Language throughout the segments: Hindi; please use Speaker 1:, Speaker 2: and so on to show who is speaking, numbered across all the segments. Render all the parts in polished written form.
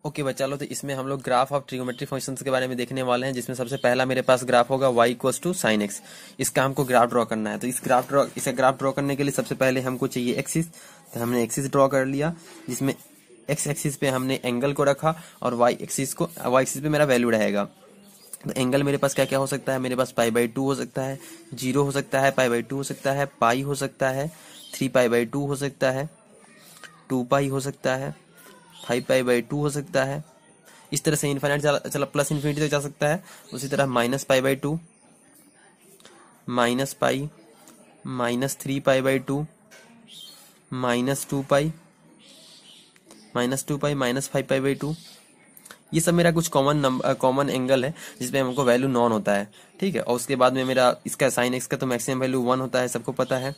Speaker 1: ओके बच्चा लो, तो इसमें हम लोग ग्राफ ऑफ ट्रिगोमेट्री फंक्शंस के बारे में देखने वाले हैं, जिसमें सबसे पहला मेरे पास ग्राफ होगा y equals to sine X. इसका हमको ग्राफ ड्रॉ करना है। तो इसे ग्राफ ड्रॉ करने के लिए सबसे पहले हमको चाहिए एक्सिस। तो हमने एक्सिस ड्रॉ कर लिया, जिसमें एक्स एक्सिस पे हमने एंगल को रखा और वाई एक्सिस पे मेरा वैल्यू रहेगा। तो एंगल मेरे पास क्या क्या हो सकता है, मेरे पास π/2 हो सकता है, 0 हो सकता है, π/2 हो सकता है, पाई हो सकता है, 3π/2 हो सकता है, 2π हो सकता है, 5π/2 हो सकता है। इस तरह से इन्फाइनाइट चला प्लस इन्फिनिटी तक जा सकता है। उसी तरह -π/2, -π, -3π/2, -2π, -2π, -5π/2। ये सब मेरा कुछ कॉमन एंगल है जिसमें हमको वैल्यू नॉन होता है, ठीक है। और उसके बाद में मेरा इसका साइन एक्स का तो मैक्सिमम वैल्यू 1 होता है, सबको पता है।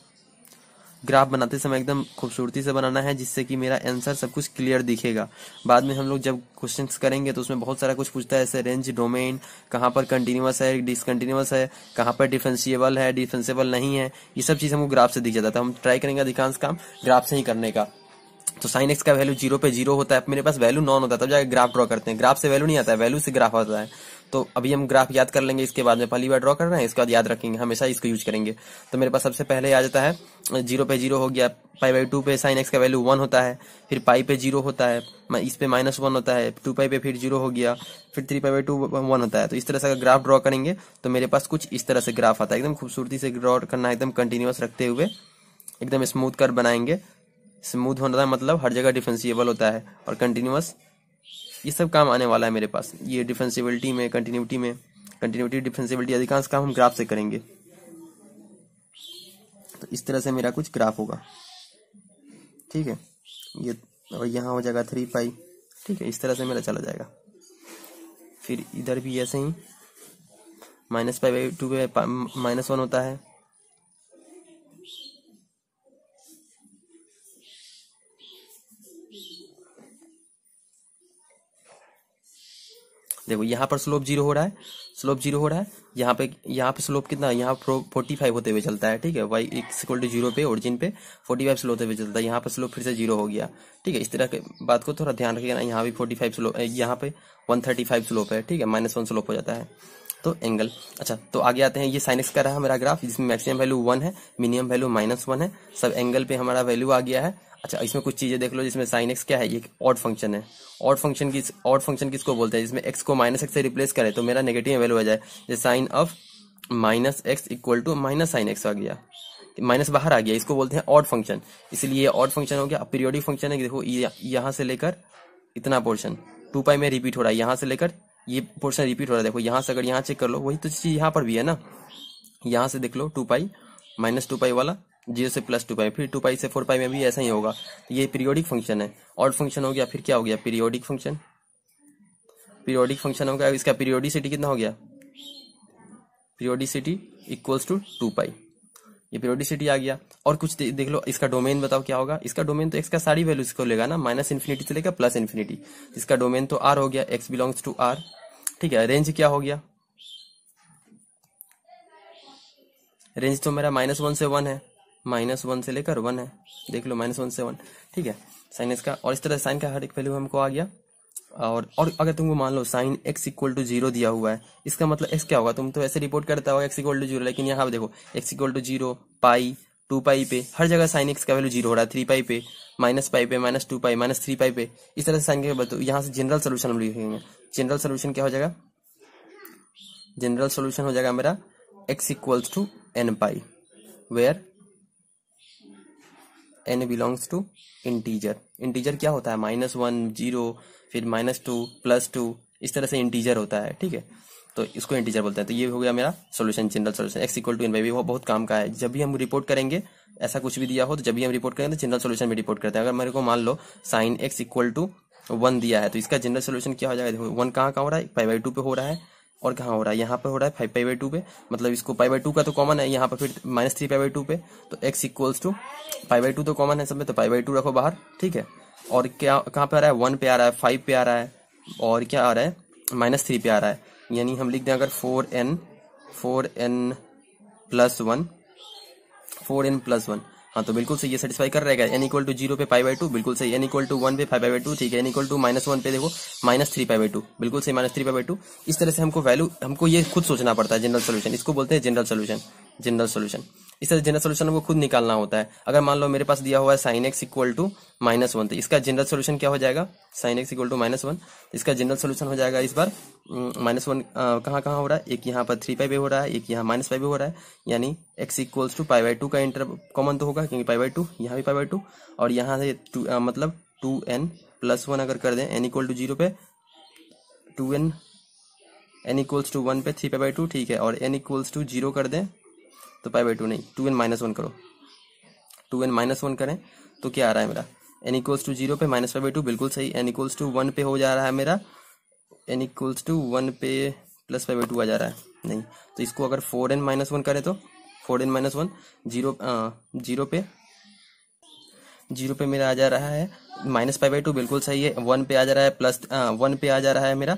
Speaker 1: ग्राफ बनाते समय एकदम खूबसूरती से बनाना है, जिससे कि मेरा आंसर सब कुछ क्लियर दिखेगा। बाद में हम लोग जब क्वेश्चंस करेंगे तो उसमें बहुत सारा कुछ पूछता है, जैसे रेंज, डोमेन, कहाँ पर कंटिन्यूअस है, डिसकंटिन्यूअस है, कहाँ पर डिफरेंशिएबल है, डिफरेंशिएबल नहीं है। ये सब चीज हमको ग्राफ से दिख जाता है। तो हम ट्राई करेंगे अधिकांश काम ग्राफ से ही करने का। तो साइन एक्स का वैल्यू 0 पे 0 होता है, मेरे पास वैल्यू नॉन होता है, तब जाकर ग्राफ ड्रॉ करते हैं। ग्राफ से वैल्यू नहीं आता है, वैल्यू से ग्राफ आता है। तो अभी हम ग्राफ याद कर लेंगे, इसके बाद में पहली बार ड्रॉ कर रहे हैं, इसके बाद याद रखेंगे, हमेशा इसको यूज करेंगे। तो मेरे पास सबसे पहले आ जाता है 0 पे 0 हो गया, π/2 पे साइन एक्स का वैल्यू 1 होता है, फिर पाई पे 0 होता है, इस पे -1 होता है, 2π पे फिर 0 हो गया, फिर 3π/2 1 होता है। तो इस तरह से अगर ग्राफ ड्रॉ करेंगे तो मेरे पास कुछ इस तरह से ग्राफ आता है। एकदम खूबसूरती से ड्रॉ करना है, एकदम कंटिन्यूअस रखते हुए एकदम स्मूथ कर बनाएंगे। स्मूथ होना मतलब हर जगह डिफरेंशिएबल होता है, और कंटिन्यूअस, ये सब काम आने वाला है मेरे पास। ये डिफरेंशिएबिलिटी में, कंटिन्यूटी डिफरेंशिएबिलिटी अधिकांश काम हम ग्राफ से करेंगे। तो इस तरह से मेरा कुछ ग्राफ होगा, ठीक है। ये और यहाँ हो जाएगा 3π, ठीक है। इस तरह से मेरा चला जाएगा। फिर इधर भी ऐसे ही -π/2 पे -1 होता है, देखो यहाँ पर स्लोप 0 हो रहा है, स्लोप 0 हो रहा है। यहाँ पे स्लोप कितना, यहाँ 45 होते हुए चलता है, ठीक है। y = 0 पे ओरिजिन पे 45 स्लो होते हुए चलता है। यहाँ पर स्लोप फिर से 0 हो गया, ठीक है। इस तरह के बात को थोड़ा ध्यान रखिएगा। यहाँ भी 45 स्लोप, यहाँ पे 135 स्लोप है, ठीक है। -1 स्लोप हो जाता है। तो एंगल, अच्छा, तो आगे आते हैं। ये साइन एक्स का रहा मेरा ग्राफ, जिसमें मैक्सिमम वैल्यू 1 है, मिनिमम वैल्यू -1 है। सब एंगल पे हमारा वैल्यू आ गया है। अच्छा, इसमें कुछ चीजें देख लो, जिसमें साइन एक्स क्या है, ये ऑड फंक्शन है। ऑड फंक्शन किसको बोलते हैं, जिसमें एक्स को -x से रिप्लेस करे तो मेरा नेगेटिव वैल्यू आ जाए। जैसे sine of -x = -sin x आ गया, माइनस बाहर आ गया, इसको बोलते हैं ऑड फंक्शन। इसलिए ये ऑड फंक्शन हो गया। अब पीरियोडिक फंक्शन है कि देखो यहाँ से लेकर इतना पोर्शन 2π में रिपीट हो रहा है, यहाँ से लेकर ये पोर्शन रिपीट हो रहा है। देखो यहाँ से अगर यहाँ चेक कर लो, वही तो चीज यहाँ पर भी है ना। यहाँ से देख लो 2π, -2π वाला 0 से +2π, फिर 2π से 4π में भी ऐसा ही होगा। ये पीरियोडिक फंक्शन है, ऑड फंक्शन हो गया। फिर क्या हो गया, पीरियोडिक फंक्शन हो गया। इसका पीरियोडिसिटी कितना हो गया, पीरियोडिसिटी = 2π, ये पीरियोडिसिटी आ गया। और कुछ देख लो, इसका डोमेन बताओ क्या होगा। इसका डोमेन तो एक्स का सारी वैल्यू इसको लेगा ना, -∞ से लेकर +∞। इसका डोमेन तो R हो गया, x बिलोंग्स टू R, ठीक है। रेंज क्या हो गया, रेंज तो मेरा -1 से 1 है, -1 से लेकर 1 है, देख लो, -1 से 1, ठीक है। साइन एक्स का, और इस तरह साइन का हर एक वैल्यू हमको आ गया। और अगर तुमको मान लो साइन x = 0 दिया हुआ है, इसका मतलब x क्या होगा, तुम तो ऐसे रिपोर्ट करता होगा x = 0, लेकिन यहाँ पे देखो x = 0, पाई, 2π पे, हर जगह साइन x का वैल्यू 0 हो रहा है। 3π पे, -π पे, -2π, -3π पे, इस तरह से साइन के बताओ। यहाँ से जनरल सोल्यूशन हम लिखेंगे। जनरल सोल्यूशन क्या हो जाएगा, जनरल सोल्यूशन हो जाएगा मेरा x = nπ, where n belongs to integer. Integer क्या होता है, -1, 0, फिर -2, +2, इस तरह से इंटीजर होता है, ठीक है। तो इसको इंटीजर बोलते हैं। तो ये हो गया मेरा solution, general solution. x = nπ, वो बहुत काम का है। जब भी हम रिपोर्ट करेंगे, ऐसा कुछ भी दिया हो तो जब भी हम रिपोर्ट करेंगे तो जनरल सॉल्यूशन में रिपोर्ट करते हैं। अगर मेरे को मान लो साइन x = 1 दिया है, तो इसका जनरल सॉल्यूशन क्या हो जाएगा, देखो 1 कहाँ हो रहा है, π/2 पे हो रहा है, और कहाँ हो रहा है, यहाँ पे हो रहा है 5π/2 पे, मतलब इसको π/2 का तो कॉमन है, यहाँ पर फिर -3π/2 पे, तो x = π/2 तो कॉमन है सब में, तो π/2 रखो बाहर, ठीक है। और क्या कहाँ पे आ रहा है, 1 पे आ रहा है, 5 पे आ रहा है, और क्या आ रहा है, -3 पे आ रहा है। यानी हम लिख दें अगर 4n + 1, हाँ तो बिल्कुल सही, ये सेटिस्फाई कर रहेगा। n इक्वल टू 0 पे पाई बाई 2 बिल्कुल सही, n इक्वल टू 1 पे 5/2 ठीक है, n इक्वल टू -1 पे देखो -3/2 बिल्कुल सही, -3/2। इस तरह से हमको वैल्यू, हमको ये खुद सोचना पड़ता है जनरल सोल्यूशन, इसको बोलते हैं जनरल सोल्यूशन। जनरल सोल्यूशन इस तरह जनरल सोल्यूशन हमको खुद निकालना होता है। अगर मान लो मेरे पास दिया हुआ है sin x इक्वल टू -1, तो इसका जनरल सोल्यूशन क्या हो जाएगा, sin x इक्वल टू -1, इसका जनरल सोल्यूशन हो जाएगा इस बार -1 कहाँ कहाँ हो रहा है, एक यहाँ पर 3 पे हो रहा है, एक यहाँ -5 पे हो रहा है, यानी x इक्वल्स टू π/2 का इंटर कॉमन तो होगा क्योंकि π/2 यहाँ भी π/2, और यहाँ से मतलब 2n+1 अगर कर दें n इक्वल टू 0 पे 2n, n इक्वल्स टू 1 पे 3π/2 ठीक है, और n इक्वल्स टू 0 कर दें तो π/2 नहीं 2n-1 करो, 2n-1 करें तो क्या आ रहा है मेरा, n इक्वल्स टू 0 पे -π/2 बिल्कुल सही, n इक्वल्स टू 1 पे हो जा रहा है मेरा, n इक्वल्स टू 1 पे +π/2 आ जा रहा है, नहीं तो इसको अगर 4n-1 करें तो 4n-1 जीरो पे मेरा आ जा रहा है -π/2 बिल्कुल सही है, 1 पे आ जा रहा है 1 पे आ जा रहा है मेरा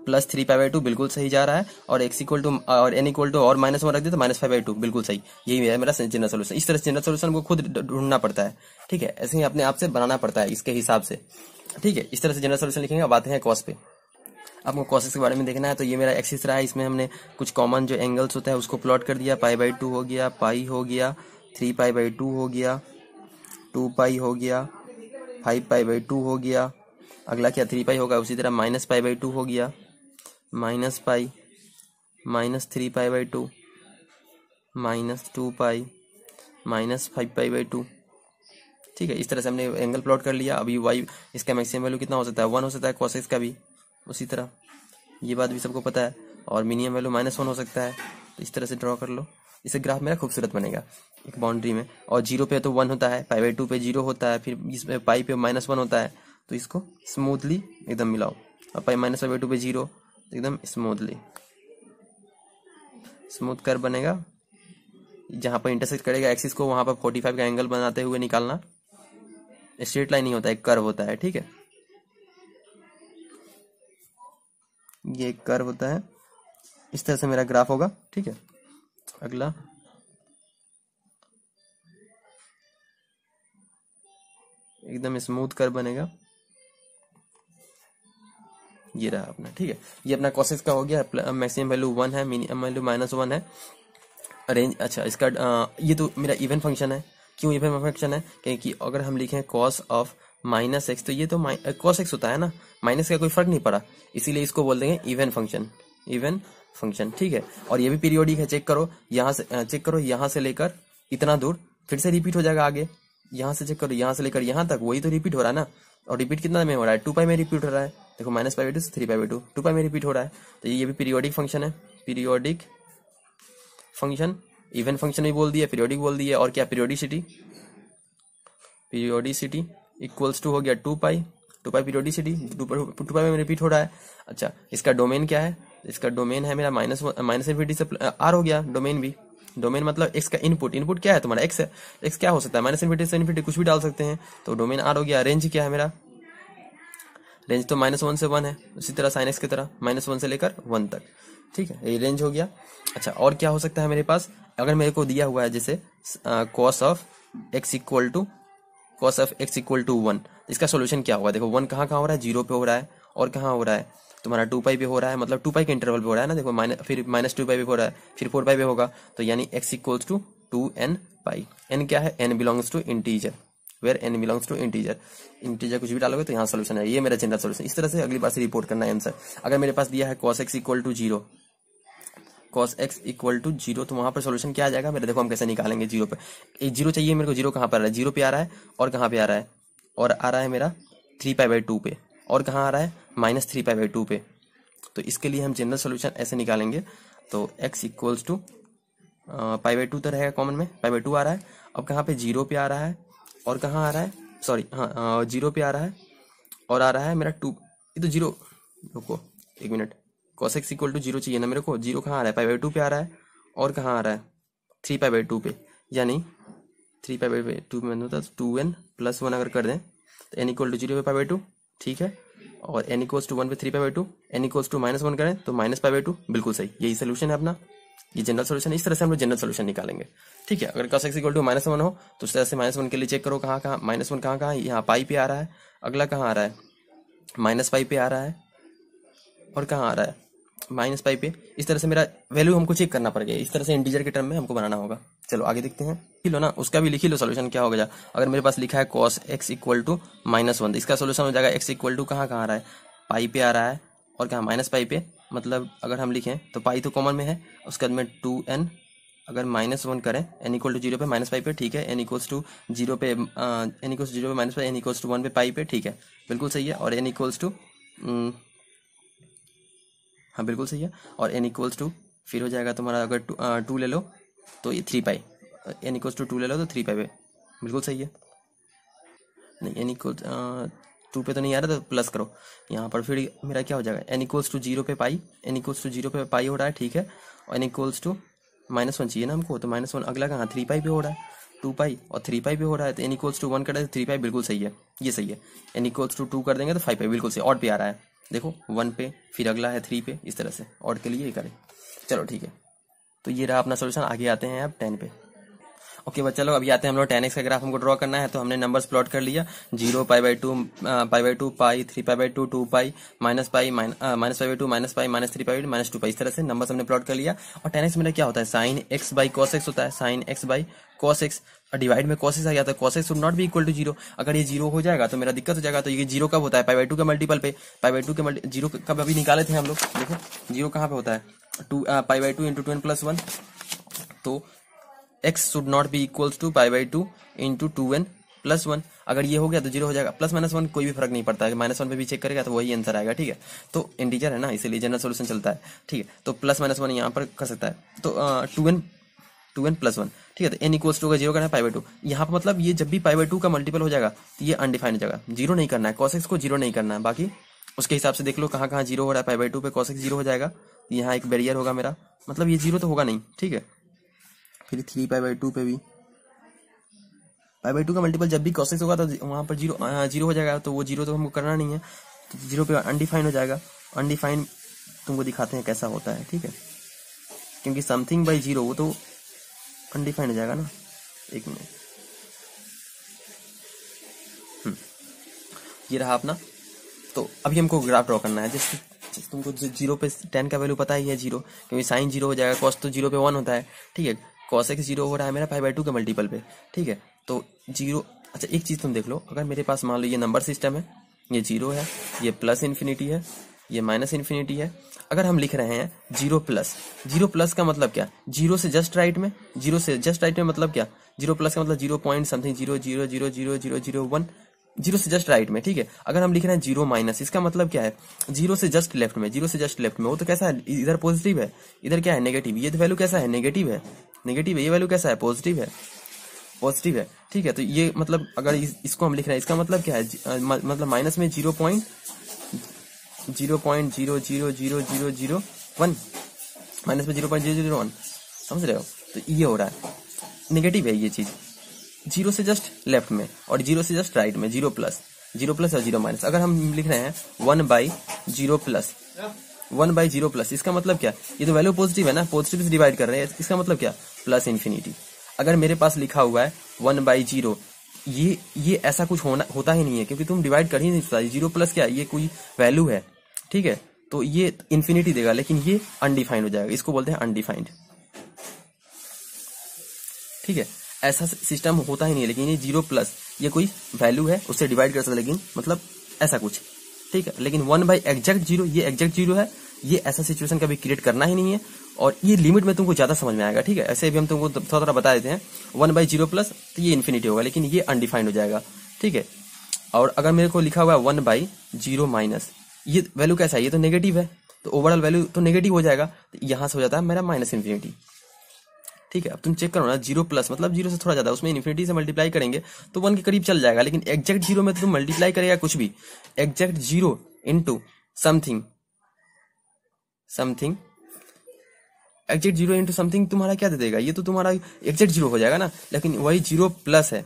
Speaker 1: +3π/2 बिल्कुल सही जा रहा है, और x इक्वल टू और n इक्वल टू और -1 रख दे तो -5/2 बिल्कुल सही, यही है मेरा जनरल सोल्यूशन। इस तरह से जनरल सोल्यूशन को खुद ढूंढना पड़ता है, ठीक है, ऐसे ही अपने आप से बनाना पड़ता है इसके हिसाब से, ठीक है। इस तरह से जनरल सोल्यूशन लिखेंगे। अब आते हैं कॉस पे। आपको कॉसेस के बारे में देखना है तो ये मेरा एक्सिस रहा है, इसमें हमने कुछ कॉमन जो एंगल्स होता है उसको प्लॉट कर दिया, π/2 हो गया, पाई हो गया, 3π/2 हो गया, 2π हो गया, 5π/2 हो गया, अगला क्या 3π होगा, उसी तरह -π/2 हो गया, -π, -3π/2, -2π, -5π/2 ठीक है। इस तरह से हमने एंगल प्लॉट कर लिया। अभी y इसका मैक्सिमम वैल्यू कितना हो सकता है, 1 हो सकता है, कॉसेक्स का भी उसी तरह, ये बात भी सबको पता है, और मिनिमम वैल्यू -1 हो सकता है, तो इस तरह से ड्रॉ कर लो। इससे ग्राफ मेरा खूबसूरत बनेगा एक बाउंड्री में, और 0 पे तो 1 होता है, π/2 पे 0 होता है, फिर इसमें पाई पे -1 होता है, तो इसको स्मूथली एकदम मिलाओ, और -π/2 पे 0 एकदम स्मूथली स्मूथ कर बनेगा। जहां पर इंटरसेक्ट करेगा एक्सिस को वहां पर 45 का एंगल बनाते हुए निकालना। स्ट्रेट लाइन नहीं होता है, एक कर्व होता है, ठीक है, ये एक कर्व होता है। इस तरह से मेरा ग्राफ होगा, ठीक है। अगला एकदम स्मूथ कर्व बनेगा, ये रहा अपना, ठीक है। ये अपना कॉसेस का हो गया, मैक्सिमम वैल्यू 1 है, मिनिमम वैल्यू -1 है, रेंज। अच्छा इसका ये तो मेरा इवन फंक्शन है। क्यों इवन फंक्शन है, क्योंकि अगर हम लिखें cos ऑफ -x तो ये तो cos x होता है ना, माइनस का कोई फर्क नहीं पड़ा, इसीलिए इसको बोल देंगे इवन फंक्शन, इवन फंक्शन, ठीक है। और ये भी पीरियोडिक है, चेक करो यहाँ से, चेक करो यहाँ से लेकर इतना दूर फिर से रिपीट हो जाएगा आगे, यहाँ से चेक करो यहाँ से लेकर यहाँ तक वही तो रिपीट हो रहा है ना, और रिपीट कितना में हो रहा है, 2π में रिपीट हो रहा है, देखो -π/2 से 3π/2 2π में रिपीट हो रहा है, तो ये भी पीरियोडिक फंक्शन है, पीरियोडिक फंक्शन, इवन फंक्शन भी बोल दिया, पीरियोडिक बोल दिया, और क्या पीरियोडिसिटी, पीरियोडिसिटी इक्वल्स टू हो गया 2π पीरियोडिसिटी, 2π में रिपीट हो रहा है। अच्छा इसका डोमेन क्या है, इसका डोमेन है मेरा -∞ से r हो गया, डोमेन भी, डोमेन मतलब x का इनपुट, इनपुट क्या है तुम्हारा x है, x क्या हो सकता है -∞ से ∞ कुछ भी डाल सकते हैं, तो डोमेन r हो गया। रेंज क्या है मेरा, रेंज तो -1 से 1 है, उसी तरह sin x की तरह -1 से लेकर 1 तक, ठीक है, ये रेंज हो गया। अच्छा और क्या हो सकता है मेरे पास, अगर मेरे को दिया हुआ है जैसे cos of x equal to 1, इसका सोल्यूशन क्या होगा, देखो 1 कहाँ कहाँ हो रहा है, 0 पे हो रहा है, और कहाँ हो रहा है तुम्हारा 2π पे हो रहा है, मतलब 2π के इंटरवल पे हो रहा है ना, देखो फिर -2π पे हो रहा है, फिर 4π पे होगा, तो यानी x equals to 2n π। n क्या है, n belongs to integer, where n belongs to integer, integer कुछ भी डालोगे तो यहाँ सोल्यूशन है, ये मेरा जनरल सोल्यूशन। इस तरह से अगली बार से रिपोर्ट करना है आंसर। अगर मेरे पास दिया है cos x equal to 0, cos x equal to 0, तो वहां पर सोल्यूशन क्या आ जाएगा मेरे, देखो हम कैसे निकालेंगे। 0 पे, एक 0 चाहिए मेरे को, 0 कहाँ पर आ रहा है, 0 पे आ रहा है, और कहाँ पे आ रहा है, और आ रहा है मेरा 3π/2 पे, और कहाँ आ रहा है -3π/2 पे, तो इसके लिए हम जनरल सोल्यूशन ऐसे निकालेंगे। तो x इक्वल्स टू π/2 तो रहेगा कॉमन में, π/2 आ रहा है, अब कहाँ पे 0 पे आ रहा है, और कहाँ आ रहा है, सॉरी हाँ 0 पे आ रहा है, और आ रहा है मेरा 2, ये तो 0, रुको 1 minute, cos x equal to 0 चाहिए ना मेरे को, 0 कहाँ आ रहा है, π/2 पे आ रहा है, और कहाँ आ रहा है 3π/2 पे, यानी 3π/2 में होता है 2n+1 अगर कर दें तो n इक्वल टू 0 पे π/2, ठीक है, और n इक्वल्स टू 1 पे 3π/2, n इक्वल्स टू -1 करें तो -π/2, बिल्कुल सही, यही सोल्यूशन है अपना। ये जनरल सोल्यूशन, इस तरह से हम लोग जनरल सोल्यूशन निकालेंगे। ठीक है, अगर cos x इक्वल टू -1 हो तो उस तरह से -1 के लिए चेक करो कहाँ कहाँ -1 कहाँ कहाँ, यहाँ पाई पे आ रहा है, अगला कहाँ आ रहा है -पाई पे आ रहा है, और कहाँ आ रहा है -पाई पे। इस तरह से मेरा वैल्यू हमको चेक करना पड़ गया, इस तरह से इंटीजर के टर्म में हमको बनाना होगा। चलो आगे देखते हैं, लिख लो ना, उसका भी लिख लो सोल्यूशन क्या होगा। अगर मेरे पास लिखा है cos x इक्वल टू -1, इसका सोल्यूशन हो जाएगा x इक्वल टू कहाँ कहाँ आ रहा है, पाई पे आ रहा है, और कहाँ -पाई पे, मतलब अगर हम लिखें तो पाई तो कॉमन में है, उसके बाद में 2n, अगर -1 करें n इक्वल टू 0 पे -पाई पे, ठीक है, n इक्वल्स टू 0 पे n इक्वल्स 0 पे -पाई, n इक्वल्स टू 1 पे पाई पे, ठीक है, बिल्कुल सही है। और n इक्वल्स टू हाँ बिल्कुल सही है, और n इक्वल्स टू फिर हो जाएगा तुम्हारा, अगर 2 ले लो तो ये 3 पाई, n इक्वल्स टू 2 ले लो तो 3 पाई पे, बिल्कुल सही है। नहीं n इक्वल्स 2 पे तो नहीं आ रहा, तो प्लस करो यहाँ पर, फिर मेरा क्या हो जाएगा, n इक्वल्स टू 0 पे पाई, n इक्वल्स टू 0 पे पाई हो रहा है, ठीक है, और n इक्वल्स टू -1 चाहिए ना हमको, तो -1 अगला कहाँ 3 पाई पे हो रहा है, 2 पाई और 3 पाई पे हो रहा है, तो n इक्वल्स टू 1 कर रहा है, 3 पाई बिल्कुल सही है, ये सही है। n इक्वल्स टू 2 कर देंगे तो 5 पाई बिल्कुल सही, ऑड पे आ रहा है, देखो 1 पे, फिर अगला है 3 पे, इस तरह से ऑड के लिए ये करें। चलो ठीक है, तो ये रहा अपना सोल्यूशन। आगे आते हैं अब 10 पे। ओके बच्चा लोग, अभी आते हैं हम लोग 10x का ग्राफ हमको ड्रॉ करना है, तो हमने नंबर्स प्लॉट कर लिया, 0 पाई/2 पाई/2 पाई, 3 पाई/2 2 पाई, -पाई -पाई/2 -पाई -3 पाई -2 पाई, इस तरह से नंबर्स हमने प्लॉट कर लिया। और 10x मेरा क्या होता है, sin x by cos x होता है, sin x by cos x, और डिवाइड में cos x आ जाता है, cos x should not be equal to 0। अगर ये 0 हो जाएगा तो मेरा दिक्कत हो जाएगा। तो ये 0 कब होता है, पाई/2 के मल्टीपल पे, पाई/2 के 0 कब अभी निकाले थे हम लोग, देखो 0 कहाँ पे होता है, पाई/2 इंटू 2n + 1, तो x should not be equals to पाई/2 इंटू 2n + 1। अगर ये हो गया तो 0 हो जाएगा, +-1 कोई भी फर्क नहीं पड़ता है, -1 पे भी चेक करेगा तो वही आंसर आएगा। ठीक है, तो इंटीजर है ना, इसीलिए जनरल सोल्यूशन चलता है। ठीक है, तो +-1 यहाँ पर कर सकता है, तो 2n + 1, ठीक है, तो n इक्वल्स टू का 0 करना है पाई/2, यहाँ पर मतलब ये जब भी पाई/2 का मल्टीपल हो जाएगा तो ये अनडिफाइंड हो जाएगा, 0 नहीं करना है, cos x को 0 नहीं करना है। बाकी उसके हिसाब से देख लो कहाँ कहाँ 0 हो रहा है, पाई/2 पे cos x 0 हो जाएगा, यहाँ एक बैरियर होगा मेरा, मतलब ये 0 तो होगा नहीं। ठीक है, फिर 3 पाई/2 पे भी पाई/2 का मल्टीपल जब भी cos x होगा तो वहां पर 0 हो जाएगा, तो वो 0 तो हमको करना नहीं है, तो 0 पे अनडिफाइंड हो जाएगा। अनडिफाइंड तुमको दिखाते हैं कैसा होता है, ठीक है, क्योंकि समथिंग बाई 0 वो तो अनडिफाइंड हो जाएगा ना। एक मिनट, ये रहा अपना। तो अभी हमको ग्राफ ड्रॉ करना है, जैसे तुमको 0 पे 10 का वैल्यू पता ही है 0, क्योंकि साइन 0 हो जाएगा, cos तो 0 पे 1 होता है। ठीक है, cos x 0 हो रहा है मेरा पाई/2 के मल्टीपल पे। ठीक है, तो 0, अच्छा एक चीज तुम देख लो, अगर मेरे पास मान लो ये नंबर सिस्टम है, ये 0 है, ये +∞ है, ये -∞ है। अगर हम लिख रहे हैं 0+ का मतलब क्या, 0 से जस्ट राइट में, 0 से जस्ट राइट में मतलब क्या, 0+ का मतलब 0 पॉइंट समथिंग 0.0000001, 0 से जस्ट राइट में। ठीक है, अगर हम लिख रहे हैं 0-, इसका मतलब क्या है, 0 से जस्ट लेफ्ट में, 0 से जस्ट लेफ्ट में, वो तो कैसा है, इधर पॉजिटिव है, इधर क्या है नेगेटिव, ये वैल्यू कैसा है नेगेटिव है, ये वैल्यू कैसा है पॉजिटिव है, पॉजिटिव है। ठीक है, तो ये मतलब अगर इसको हम लिख रहे हैं, इसका मतलब क्या है, मतलब माइनस में 0.0000001, माइनस में 0.0001, समझ रहे हो, तो ये हो रहा है, नेगेटिव है ये चीज, 0 से जस्ट लेफ्ट में और 0 से जस्ट राइट में, 0+ और 0-। अगर हम लिख रहे हैं 1/0+, इसका मतलब क्या, ये तो वैल्यू पॉजिटिव है ना, पॉजिटिव से डिवाइड कर रहे हैं, इसका मतलब क्या, +∞। अगर मेरे पास लिखा हुआ है 1/0, ये ऐसा कुछ होता ही नहीं है, क्योंकि तुम डिवाइड कर ही नहीं सकता, 0+ क्या, ये कोई वैल्यू है। ठीक है, तो ये इन्फिनिटी देगा, लेकिन ये अनडिफाइंड हो जाएगा, इसको बोलते हैं अनडिफाइंड। ठीक है, ऐसा सिस्टम होता ही नहीं है, लेकिन ये 0+, ये कोई वैल्यू है, उससे डिवाइड कर सकते, लेकिन मतलब ऐसा कुछ। ठीक है, लेकिन 1/0, ये एग्जैक्ट 0 है, ये ऐसा सिचुएशन कभी क्रिएट करना ही नहीं है, और ये लिमिट में तुमको ज्यादा समझ में आएगा। ठीक है, ऐसे भी हम तुमको थोड़ा थोड़ा बता देते हैं, 1/0+, तो ये इन्फिनिटी होगा, लेकिन ये अनडिफाइंड हो जाएगा। ठीक है, और अगर मेरे को लिखा हुआ है 1/0-, ये वैल्यू कैसा है, ये तो नेगेटिव है, तो ओवरऑल वैल्यू तो नेगेटिव हो जाएगा, तो यहां से हो जाता है मेरा -∞। ठीक है, अब तुम चेक करो ना, 0+ मतलब 0 से थोड़ा ज्यादा, उसमें इन्फिनिटी से मल्टीप्लाई करेंगे तो 1 के करीब चल जाएगा, लेकिन एग्जैक्ट 0 में तो तुम मल्टीप्लाई करेगा कुछ भी, exact 0 into something, exact 0 into something तुम्हारा क्या दे देगा, ये तो तुम्हारा एग्जैक्ट 0 हो जाएगा ना, लेकिन वही 0+ है,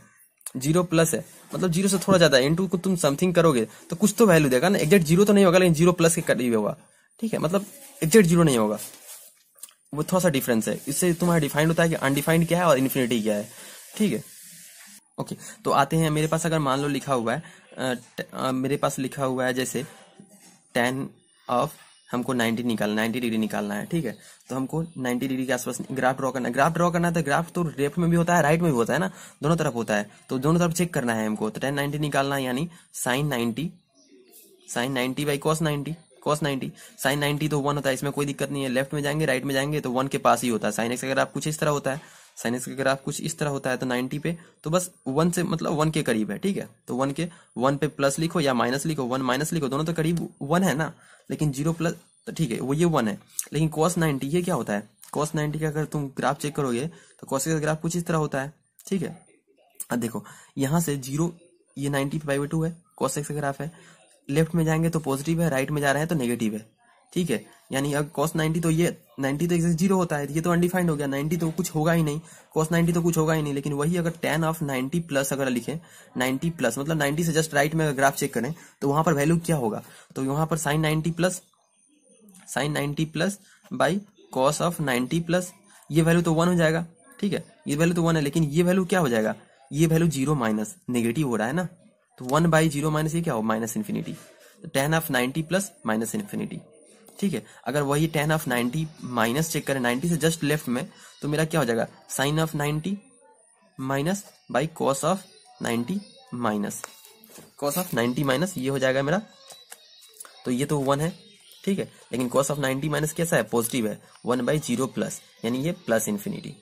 Speaker 1: 0+ है, मतलब 0 से थोड़ा ज्यादा इंटू को तुम समथिंग करोगे तो कुछ तो वैल्यू देगा ना, एग्जैक्ट 0 तो नहीं होगा, लेकिन 0+ के करीब होगा। ठीक है, मतलब एग्जैक्ट 0 नहीं होगा, वो थोड़ा सा डिफरेंस है, इससे तुम्हारा डिफाइंड होता है कि अनडिफाइंड क्या है और इन्फिनिटी क्या है। ठीक है, ओके। तो आते हैं, मेरे पास अगर मान लो लिखा हुआ है मेरे पास लिखा हुआ है जैसे tan ऑफ हमको 90 डिग्री निकालना है। ठीक है, तो हमको 90 डिग्री के आसपास ग्राफ ड्रॉ करना है। ग्राफ ड्रॉ करना है तो ग्राफ तो लेफ्ट में भी होता है, राइट में भी होता है ना, दोनों तरफ होता है, तो दोनों तरफ चेक करना है हमको। तो tan 90 निकालना है, यानी sin 90 बाई cos 90 sin 90 तो 1 होता है, इसमें कोई दिक्कत नहीं है। लेफ्ट में जाएंगे राइट में जाएंगे तो 1 के पास ही होता है। sin x अगर आप कुछ इस तरह होता है, sin x अगर आप कुछ इस तरह होता है तो 90 पे तो बस 1 से मतलब 1 के करीब है। ठीक है, तो 1 पे प्लस लिखो या माइनस लिखो, 1 माइनस लिखो, दोनों तो करीब 1 है ना, लेकिन 0 प्लस, तो ठीक है वो ये 1 है। लेकिन cos 90 ये क्या होता है, cos 90 का अगर तुम ग्राफ चेक करोगे तो cos का ग्राफ कुछ इस तरह होता है। ठीक है, अब देखो यहाँ से 0, ये 90 पे बाई 2 है, cos x का ग्राफ है। लेफ्ट में जाएंगे तो पॉजिटिव है, राइट में जा रहे हैं तो नेगेटिव है। ठीक है, यानी अगर cos 90 तो ये 90 तो एग्जैक्ट 0 होता है, ये तो अनडिफाइंड हो गया, 90 तो कुछ होगा ही नहीं, cos 90 तो कुछ होगा ही नहीं। लेकिन वही अगर tan ऑफ 90 प्लस अगर लिखें, 90 प्लस मतलब 90 से जस्ट राइट में अगर ग्राफ चेक करें तो वहां पर वैल्यू क्या होगा, तो वहां पर sin 90 plus by cos of 90 plus, ये वैल्यू तो 1 हो जाएगा। ठीक है, ये वैल्यू तो 1 है, लेकिन ये वैल्यू क्या हो जाएगा, ये वैल्यू 0 माइनस नेगेटिव हो रहा है ना, तो 1 बाई 0 माइनस ये क्या हो, माइनस इन्फिनिटी। तो tan of 90 plus minus infinity. ठीक है, अगर वही tan ऑफ 90 माइनस चेक करें 90 से जस्ट लेफ्ट में, तो मेरा क्या हो जाएगा, sin of 90 minus by cos of 90 minus cos of 90 minus, ये हो जाएगा मेरा, तो ये तो 1 है। ठीक है, लेकिन cos ऑफ 90 माइनस कैसा है, पॉजिटिव है, 1 बाई 0 प्लस, यानी ये प्लस इन्फिनिटी।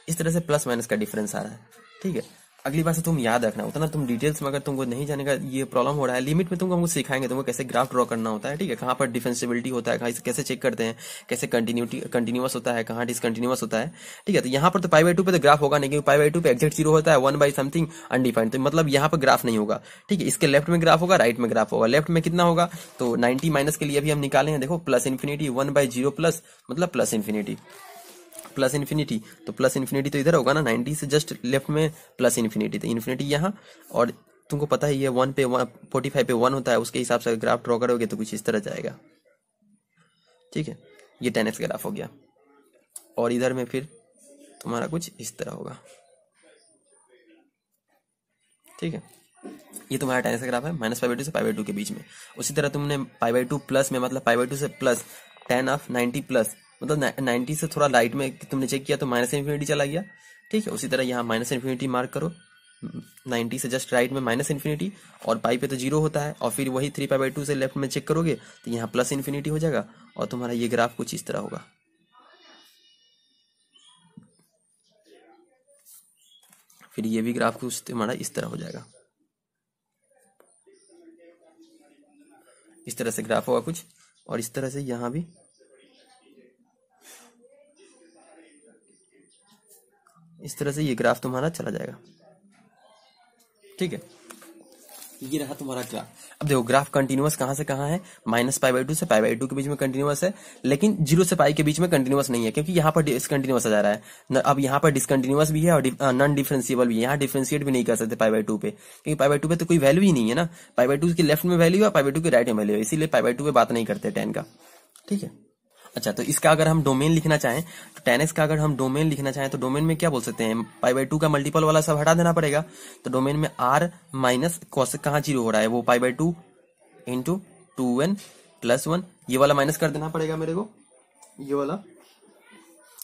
Speaker 1: इस तरह से प्लस माइनस का डिफरेंस आ रहा है। ठीक है, अगली बार से तुम याद रखना, उतना तुम डिटेल्स में अगर तुमको नहीं जाने का ये प्रॉब्लम हो रहा है, लिमिट में तुमको हमको सिखाएंगे तुमको कैसे ग्राफ ड्रॉ करना होता है। ठीक है, कहाँ पर डिफरेंशिएबिलिटी होता है, कैसे चेक करते हैं, कैसे कंटिन्यूअस होता है, कहाँ डिसकंटिन्यूअस होता है। ठीक है, तो यहाँ पर तो पाई बाई 2 पे तो ग्राफ होगा नहीं, क्योंकि पाई बाई 2 पे एग्जैक्ट 0 होता है, 1 बाई समथिंग अनडिफाइंड, तो मतलब यहाँ पर ग्राफ नहीं होगा। ठीक है, इसके लेफ्ट में ग्राफ होगा, राइट में ग्राफ होगा। लेफ्ट में कितना होगा, तो 90 माइनस के लिए भी हम निकाले हैं, देखो प्लस इन्फिनिटी, 1 बाई 0 प्लस मतलब प्लस इन्फिनिटी, प्लस इन्फिनिटी, तो प्लस इन्फिनिटी तो इधर होगा ना, 90 से जस्ट लेफ्ट में प्लस इन्फिनिटी, तो इन्फिनिटी यहाँ, और तुमको पता है ये 1 पे 45 पे 1 होता है, उसके हिसाब से ग्राफ ड्रॉ करोगे तो कुछ इस तरह जाएगा। ठीक है, ये 10x ग्राफ हो गया, और इधर में फिर तुम्हारा कुछ इस तरह होगा। ठीक है, ये तुम्हारा 10x ग्राफ है, माइनस पाई बाई 2 से पाई बाई 2 के बीच में। उसी तरह तुमने पाई बाई 2 प्लस में, मतलब पाई बाई 2 से प्लस tan ऑफ 90 प्लस, मतलब 90 से थोड़ा राइट में तुमने चेक किया तो माइनस इन्फिनिटी चला गया। ठीक है, उसी तरह यहाँ माइनस इन्फिनिटी मार्क करो, 90 से जस्ट राइट में माइनस इन्फिनिटी, और पाई पे तो 0 होता है, और फिर वही 3 पाई बाई 2 से लेफ्ट में चेक करोगे तो यहाँ प्लस इन्फिनिटी हो जाएगा, और तुम्हारा ये ग्राफ कुछ इस तरह होगा। फिर ये भी ग्राफ कुछ तुम्हारा इस तरह हो जाएगा, इस तरह से ग्राफ होगा कुछ, और इस तरह से यहाँ भी इस तरह से ये ग्राफ तुम्हारा चला जाएगा। ठीक है, ये रहा तुम्हारा ग्राफ। अब देखो ग्राफ कंटिन्यूअस कहाँ से कहाँ है, माइनस पाई बाई 2 से पाई बाई 2 के बीच में कंटिन्यूअस है, लेकिन 0 से पाई के बीच में कंटिन्यूअस नहीं है, क्योंकि यहाँ पर डिसकंटिन्यूअस आ जा रहा है। अब यहाँ पर डिसकंटिन्यूअस भी है और नॉन डिफरेंशिएबल भी है, यहाँ डिफरेंशिएट भी नहीं कर सकते पाई बाई 2 पे, क्योंकि पाई बाई 2 पे तो कोई वैल्यू ही नहीं है ना, पाई बाई 2 के लेफ्ट में वैल्यू है, पाई बाई 2 के राइट में वैल्यू है, इसीलिए पाई बाई 2 पे बात नहीं करते tan का। ठीक है, अच्छा, तो इसका अगर हम डोमेन लिखना चाहें तो tan x का अगर हम डोमेन लिखना चाहें तो डोमेन में क्या बोल सकते हैं, पाई बाई 2 का मल्टीपल वाला सब हटा देना पड़ेगा, तो डोमेन में r माइनस cos कहाँ 0 हो रहा है, वो pi by 2 into 2n plus 1, ये वाला माइनस कर देना पड़ेगा मेरे को, ये वाला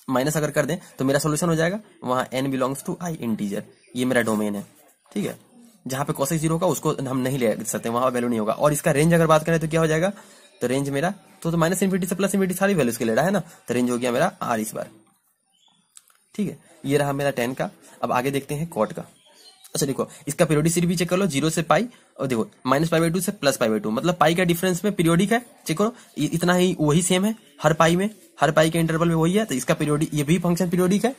Speaker 1: माइनस अगर कर दें तो मेरा सोल्यूशन हो जाएगा, वहां n belongs to i integer, ये मेरा डोमेन है। ठीक है, जहां पे cos 0 होगा उसको हम नहीं ले सकते, वहां वैल्यू नहीं होगा। और इसका रेंज अगर बात करें तो क्या हो जाएगा, तो रेंज मेरा तो माइनस इन्फिनिटी से प्लस इन्फिनिटी सारी वैल्यूज के ले रहा है ना, तो रेंज हो गया मेरा r इस बार। ठीक है, ये रहा मेरा tan का। अब आगे देखते हैं cot का। अच्छा देखो, इसका पीरियोडिसिटी भी चेक कर लो, 0 से पाई, और देखो माइनस पाई बाई 2 से प्लस पाई बाई 2, मतलब पाई का डिफरेंस में पीरियोडिक है, चेक करो इतना ही, वही सेम है हर पाई में, हर पाई के इंटरवल में वही है, तो इसका पीरियोडिक, ये भी फंक्शन पीरियोडिक है,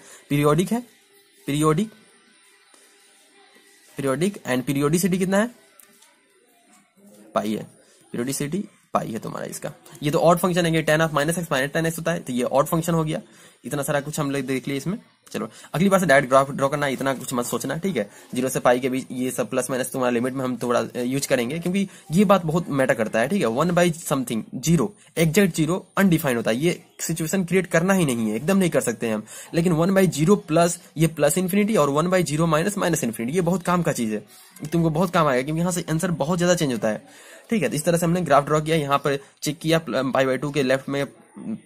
Speaker 1: पीरियोडिक एंड पीरियोडिसिटी कितना है, पाई है, पीरियोडिसिटी पाई है तुम्हारा इसका। ये तो ऑड फंक्शन है, tan of minus x minus tan x होता है, तो ये ऑड फंक्शन हो गया। इतना सारा कुछ हम लोग देख लिए इसमें। चलो अगली बार से डायरेक्ट ग्राफ ड्रॉ करना, इतना कुछ मत सोचना, ठीक है। 0 से पाई के बीच ये सब प्लस माइनस तुम्हारा लिमिट में हम थोड़ा यूज करेंगे, क्योंकि ये बात बहुत मैटर करता है, ठीक है। 1/समथिंग 0 एग्जैक्ट 0 अनडिफाइंड होता है, ये सिचुएशन क्रिएट करना ही नहीं है, एकदम नहीं कर सकते हैं हम। लेकिन 1/0 प्लस ये प्लस इन्फिनिटी और 1/0 माइनस माइनस इन्फिनिटी, ये बहुत काम का चीज है, तुमको बहुत काम आएगा, क्योंकि यहाँ से आंसर बहुत ज्यादा चेंज होता है, ठीक है। तो इस तरह से हमने ग्राफ ड्रॉ किया, यहाँ पर चेक किया π/2 के लेफ्ट में